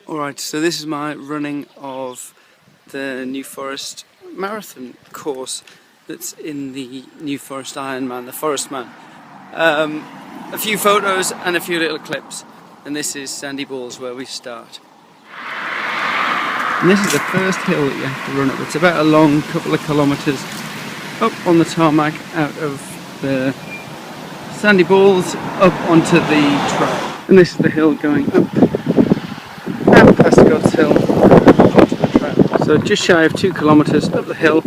Alright, so this is my running of the New Forest marathon course that's in the New Forest Ironman, the Forestman. A few photos and a few little clips, and this is Sandy Balls where we start. And this is the first hill that you have to run up. It's about a long couple of kilometres up on the tarmac out of the Sandy Balls up onto the trail. And this is the hill going up and past God's Hill onto the trail. So just shy of 2 kilometres up the hill,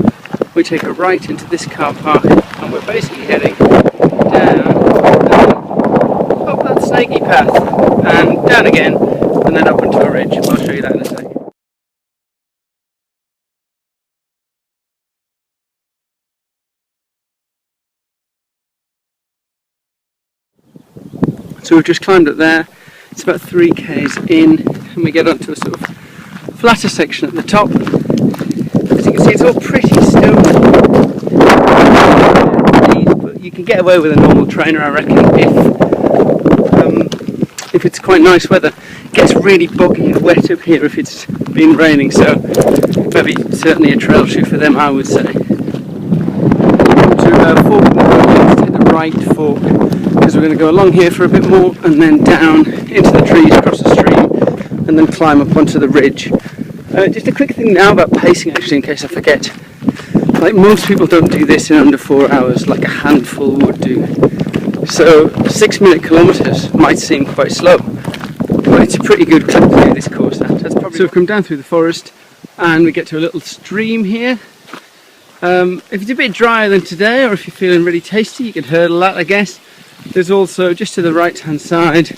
we take a right into this car park, and we're basically heading down up that snaky path and down again, and then up into a ridge. I'll show you that in a sec. So we've just climbed up there. It's about 3 k's in, and we get onto a sort of flatter section at the top. As you can see, it's all pretty stony, but you can get away with a normal trainer, I reckon, if it's quite nice weather. It gets really boggy and wet up here if it's been raining, so maybe certainly a trail shoe for them, I would say. To fork in the road, let's take the right fork, because we're going to go along here for a bit more and then down into the trees across the stream and then climb up onto the ridge. Just a quick thing now about pacing, actually, in case I forget. Like, most people don't do this in under 4 hours like a handful would do. So 6-minute kilometres might seem quite slow, but it's a pretty good clip to do this course at. So we've come down through the forest and we get to a little stream here. If it's a bit drier than today, or if you're feeling really tasty, you can hurdle that, I guess. There's also, just to the right hand side,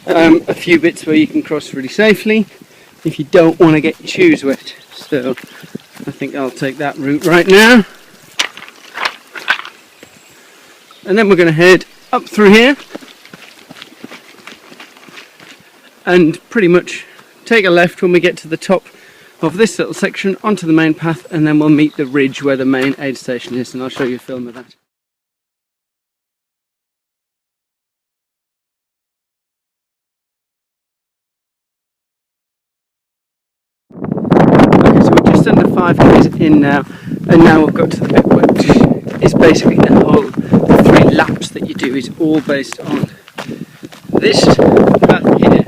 a few bits where you can cross really safely if you don't want to get your shoes wet. So I think I'll take that route right now. And then we're going to head up through here and pretty much take a left when we get to the top of this little section onto the main path, and then we'll meet the ridge where the main aid station is, and I'll show you a film of that. Okay, so we're just under 5 k's in now, and now we've got to the bit which is basically the 3 laps that you do is all based on this path here.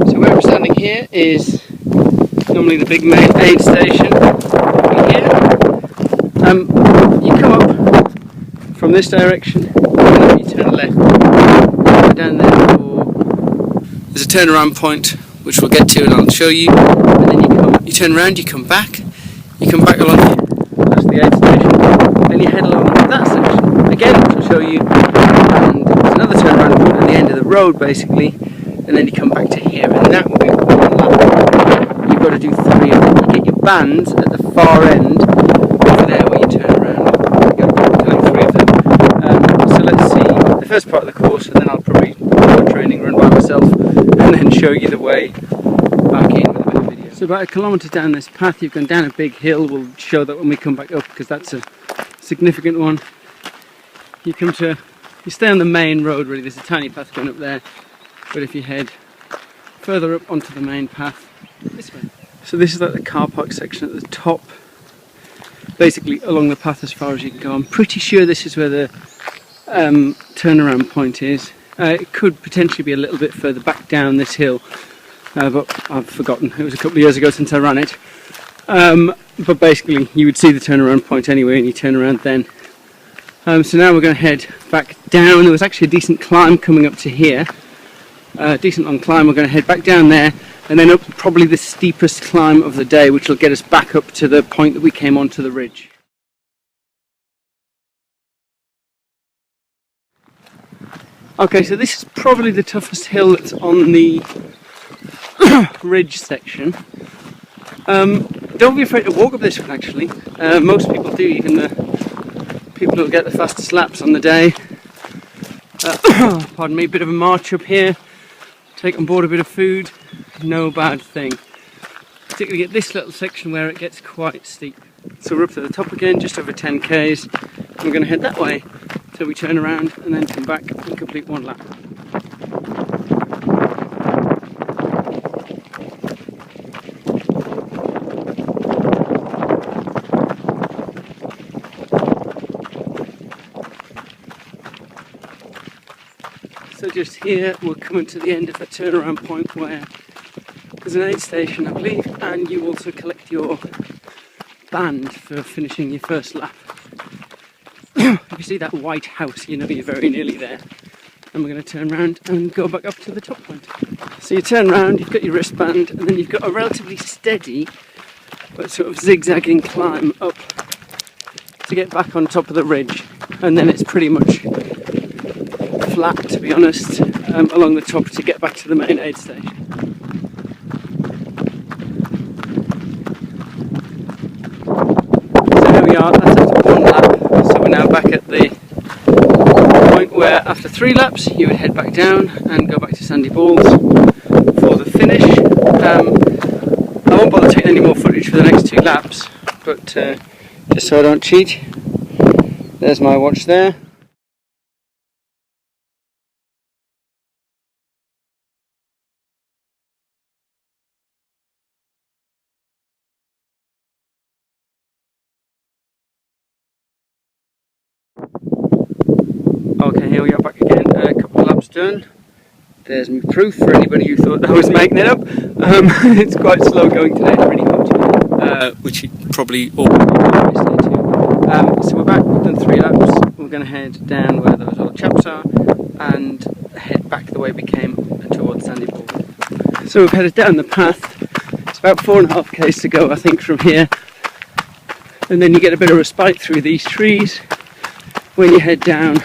So where we're standing here is normally the big main aid station over here. You come up from this direction, and then you turn left, go down there there's a turnaround point which we'll get to and I'll show you, and then you turn around, you come back along here, that's the aid station, then you head along that section again, which I'll show you, and there's another turnaround point at the end of the road basically, and then you come back to here, and that will be 1 lap. You've got to do 3 of them. You get your bands at the far end over there where you turn around. You've got to do 3 of them. So let's see the first part of the course, and then I'll probably do a training run by myself and then show you the way back in with a bit of video. So about 1 kilometre down this path, you've gone down a big hill. We'll show that when we come back up because that's a significant one. You stay on the main road really. There's a tiny path going up there. But if you head further up onto the main path, this way. So this is like the car park section at the top, basically along the path as far as you can go. I'm pretty sure this is where the turnaround point is. It could potentially be a little bit further back down this hill, but I've forgotten. It was a couple of years ago since I ran it. But basically you would see the turnaround point anyway and you turn around then. So now we're going to head back down. There was actually a decent climb coming up to here. Decent long climb. We're going to head back down there and then up probably the steepest climb of the day, which will get us back up to the point that we came onto the ridge. Okay, so this is probably the toughest hill that's on the ridge section. Don't be afraid to walk up this one actually. Most people do, even the people who'll get the fastest laps on the day. Pardon me, bit of a march up here. Take on board a bit of food, no bad thing. Particularly at this little section where it gets quite steep. So we're up to the top again, just over 10 k's. We're going to head that way till we turn around and then come back and complete 1 lap. So just here, we're coming to the end of the turnaround point where there's an aid station, I believe, and you also collect your band for finishing your first lap. If you see that white house, you know you're very nearly there. And we're going to turn around and go back up to the top point. So you turn around, you've got your wristband, and then you've got a relatively steady but sort of zigzagging climb up to get back on top of the ridge. And then it's pretty much flat, to be honest, along the top to get back to the main aid station. So there we are, that's after one lap. So we're now back at the point where after 3 laps you would head back down and go back to Sandy Balls for the finish. I won't bother taking any more footage for the next 2 laps, but just so I don't cheat, there's my watch there. Okay, here we are back again, a couple of laps done. There's my proof for anybody who thought I was making it up. It's quite slow going today, it's really hot, which you probably all yesterday too. So we're back, we've done 3 laps, we're going to head down where those old chaps are and head back the way we came towards Sandy Ball. So we've headed down the path, it's about 4.5 k's to go I think from here, and then you get a bit of respite through these trees when you head down.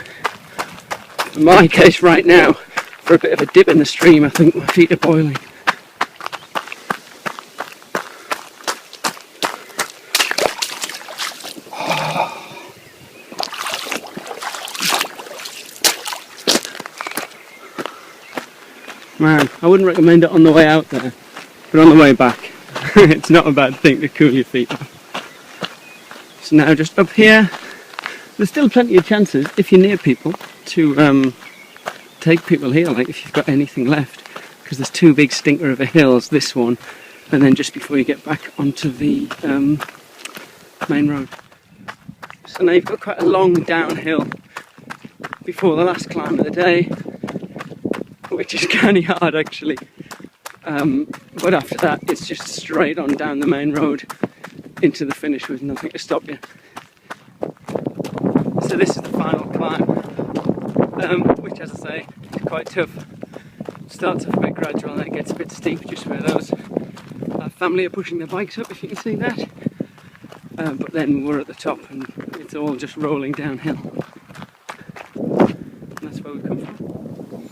In my case right now, for a bit of a dip in the stream, I think my feet are boiling. Man, I wouldn't recommend it on the way out there, but on the way back, it's not a bad thing to cool your feet off. So now just up here, there's still plenty of chances, if you're near people, to take people here, like if you've got anything left, because there's 2 big stinker of a hills, this one, and then just before you get back onto the main road. So now you've got quite a long downhill before the last climb of the day, which is kind of hard actually, but after that it's just straight on down the main road into the finish with nothing to stop you. So this is the final climb, which as I say is quite tough. Starts off a bit gradual and then it gets a bit steep just where those family are pushing their bikes up, if you can see that. But then we're at the top and it's all just rolling downhill. And that's where we come from.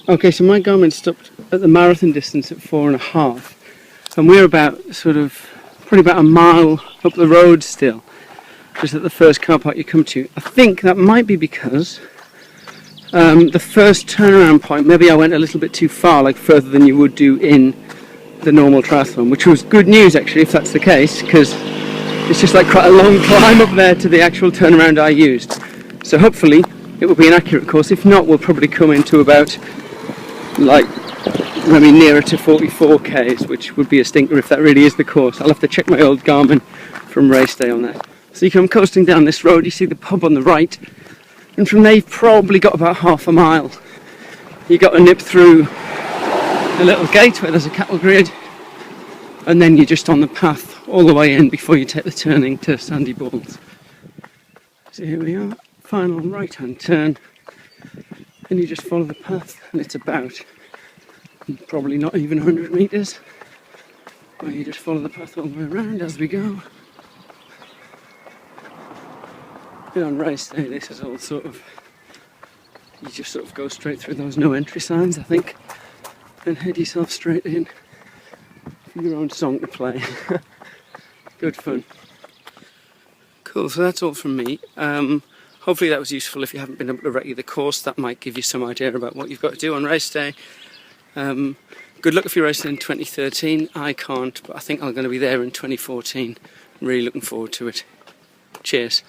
Okay, so my Garmin stopped at the marathon distance at 4.5, and we're about probably about a mile up the road still, just at the first car park you come to. I think that might be because the first turnaround point, maybe I went a little bit too far, like further than you would do in the normal triathlon, which was good news actually if that's the case, because it's just like quite a long climb up there to the actual turnaround I used. So hopefully it will be an accurate course. If not, we'll probably come into about like maybe nearer to 44 k's, which would be a stinker if that really is the course. I'll have to check my old Garmin from race day on that. So you come coasting down this road, you see the pub on the right, and from there you've probably got about half a mile. You got to nip through a little gate where there's a cattle grid, and then you're just on the path all the way in before you take the turning to Sandy Balls. So here we are, final right hand turn, and you just follow the path, and it's about probably not even 100 metres, where you just follow the path all the way around as we go. And on race day this is all you just sort of go straight through those no entry signs I think, and head yourself straight in for your own song to play. Good fun. Cool, so that's all from me. Hopefully that was useful if you haven't been able to recce the course. That might give you some idea about what you've got to do on race day. Good luck if you're racing in 2013. I can't, but I think I'm going to be there in 2014. Really looking forward to it. Cheers.